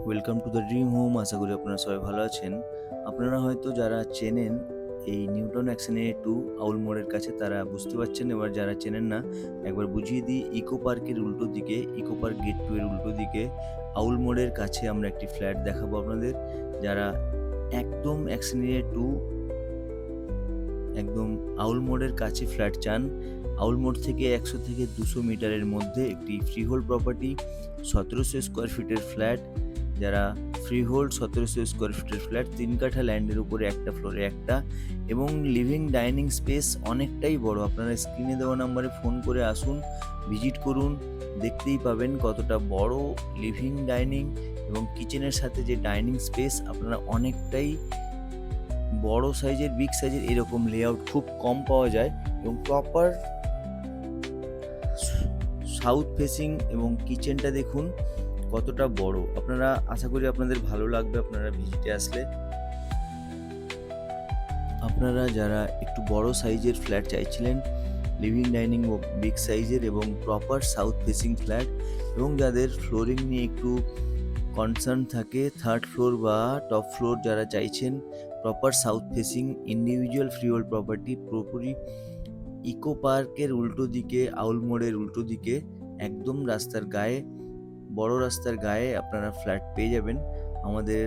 Welcome to the dream home. আশা করি আপনারা সবাই ভালো আছেন। আপনারা হয়তো যারা চেনেন এই নিউটন অ্যাক্সিনিয়ে 2 আউল মোড়ের কাছে তারা বুঝতে পারছেন। এবার যারা চেনেন না একবার বুঝিয়ে দিই। ইকো পার্কের উল্টো দিকে, ইকো পার্ক গেট 2 এর উল্টো দিকে আউল মোড়ের কাছে আমরা একটি ফ্ল্যাট দেখাবো আপনাদের। যারা একদম অ্যাক্সিনিয়ে 2 একদম আউল মোড়ের কাছে ফ্ল্যাট চান, আউল মোড় থেকে 100 থেকে 200 মিটারের মধ্যে একটি ফ্রিহোল্ড প্রপার্টি, 1700 স্কোয়ার ফিটের ফ্ল্যাট। যারা ফ্রিহোল্ড 1700 স্কোয়ার ফিটের ফ্ল্যাট, 3 কাঠা ল্যান্ডের উপরে একটা ফ্লোরে একটা, এবং লিভিং ডাইনিং স্পেস অনেকটাই বড়। আপনারা স্ক্রিনে দেওয়া নাম্বারে ফোন করে আসুন, ভিজিট করুন, দেখতেই পাবেন কতটা বড় লিভিং ডাইনিং এবং কিচেনের সাথে যে ডাইনিং স্পেস আপনারা অনেকটাই বড় সাইজের, বিগ সাইজের এরকম লেআউট খুব কম পাওয়া যায় এবং প্রপার সাউথ ফেসিং এবং কিচেনটা দেখুন কতটা বড়। আপনারা আশা করি আপনাদের ভালো লাগবে আপনারা ভিজিটে আসলে। আপনারা যারা একটু বড় সাইজের ফ্ল্যাট চাইছিলেন, লিভিং ডাইনিং ও বিগ সাইজের এবং প্রপার সাউথ ফেসিং ফ্ল্যাট, এবং যাদের ফ্লোরিং নিয়ে একটু কনসার্ন থাকে, থার্ড ফ্লোর বা টপ ফ্লোর যারা চাইছেন, proper south facing individual freehold property, পুরোপুরি ইকো পার্কের উল্টো দিকে, আউল মোড়ের উল্টো দিকে একদম রাস্তার গায়ে, বড় রাস্তার গায়ে আপনারা ফ্ল্যাট পেয়ে যাবেন। আমাদের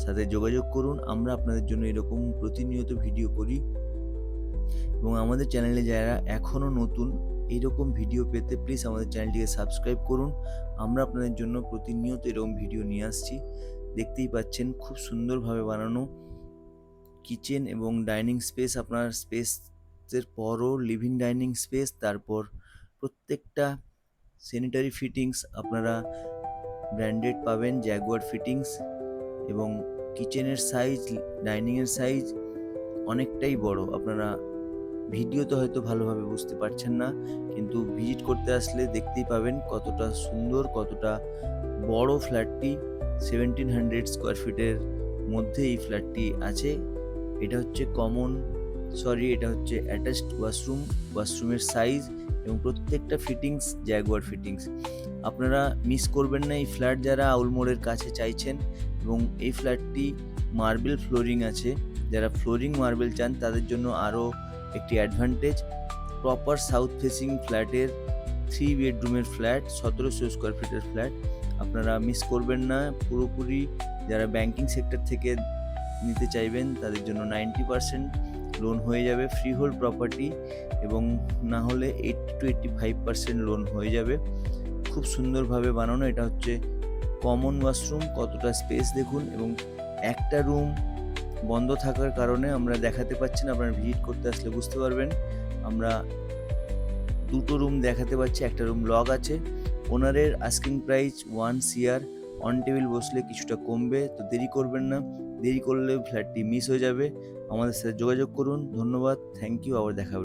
সাথে যোগাযোগ করুন। আমরা আপনাদের জন্য এরকম প্রতিনিয়ত ভিডিও করি এবং আমাদের চ্যানেলে যারা এখনও নতুন, এইরকম ভিডিও পেতে প্লিজ আমাদের চ্যানেলটিকে সাবস্ক্রাইব করুন। আমরা আপনাদের জন্য প্রতিনিয়ত এরকম ভিডিও নিয়ে আসছি। দেখতেই পাচ্ছেন খুব সুন্দরভাবে বানানো কিচেন এবং ডাইনিং স্পেস। আপনার স্পেসের পরও লিভিং ডাইনিং স্পেস, তারপর প্রত্যেকটা স্যানিটারি ফিটিংস আপনারা ব্র্যান্ডেড পাবেন, জ্যাগুয়ার ফিটিংস, এবং কিচেনের সাইজ, ডাইনিংয়ের সাইজ অনেকটাই বড়। আপনারা ভিডিওতে হয়তো ভালোভাবে বুঝতে পারছেন না, কিন্তু ভিজিট করতে আসলে দেখতেই পাবেন কতটা সুন্দর, কতটা বড় ফ্ল্যাটটি। 1700 স্কোয়ার ফিটের মধ্যে এই ফ্ল্যাটটি আছে। এটা হচ্ছে এটা হচ্ছে অ্যাটাচড ওয়াশরুম, ওয়াশরুমের সাইজ এবং প্রত্যেকটা ফিটিংস জ্যাগুয়ার ফিটিংস। আপনারা মিস করবেন না এই ফ্ল্যাট যারা আউল মোড়ের কাছে চাইছেন। এবং এই ফ্ল্যাটটি মার্বেল ফ্লোরিং আছে। যারা ফ্লোরিং মার্বেল চান তাদের জন্য আরও একটি অ্যাডভান্টেজ। প্রপার সাউথ ফেসিং ফ্ল্যাটের 3 বেডরুমের ফ্ল্যাট, 1700 স্কোয়ার ফিটের ফ্ল্যাট আপনারা মিস করবেন না। পুরোপুরি যারা ব্যাংকিং সেক্টর থেকে নিতে চাইবেন তাদের জন্য 90% লোন হয়ে যাবে, ফ্রি হোল্ড প্রপার্টি, এবং না হলে 80 to 85% লোন হয়ে যাবে। খুব সুন্দরভাবে বানানো। এটা হচ্ছে কমন ওয়াশরুম, কতটা স্পেস দেখুন, এবং একটা রুম বন্ধ থাকার কারণে আমরা দেখাতে পাচ্ছি না, আপনারা ভিজিট করতে আসলে বুঝতে পারবেন। আমরা দুটো রুম দেখাতে পাচ্ছি, একটা রুম লক আছে। ওনারের asking price 1 CR, on table বসলে কিছুটা কমবে, তো দেরি করবেন না। দেরি করলে ফ্ল্যাটটি মিস হয়ে যাবে। আমাদের সাথে যোগাযোগ করুন। ধন্যবাদ, থ্যাংক ইউ, আবার দেখা হবে।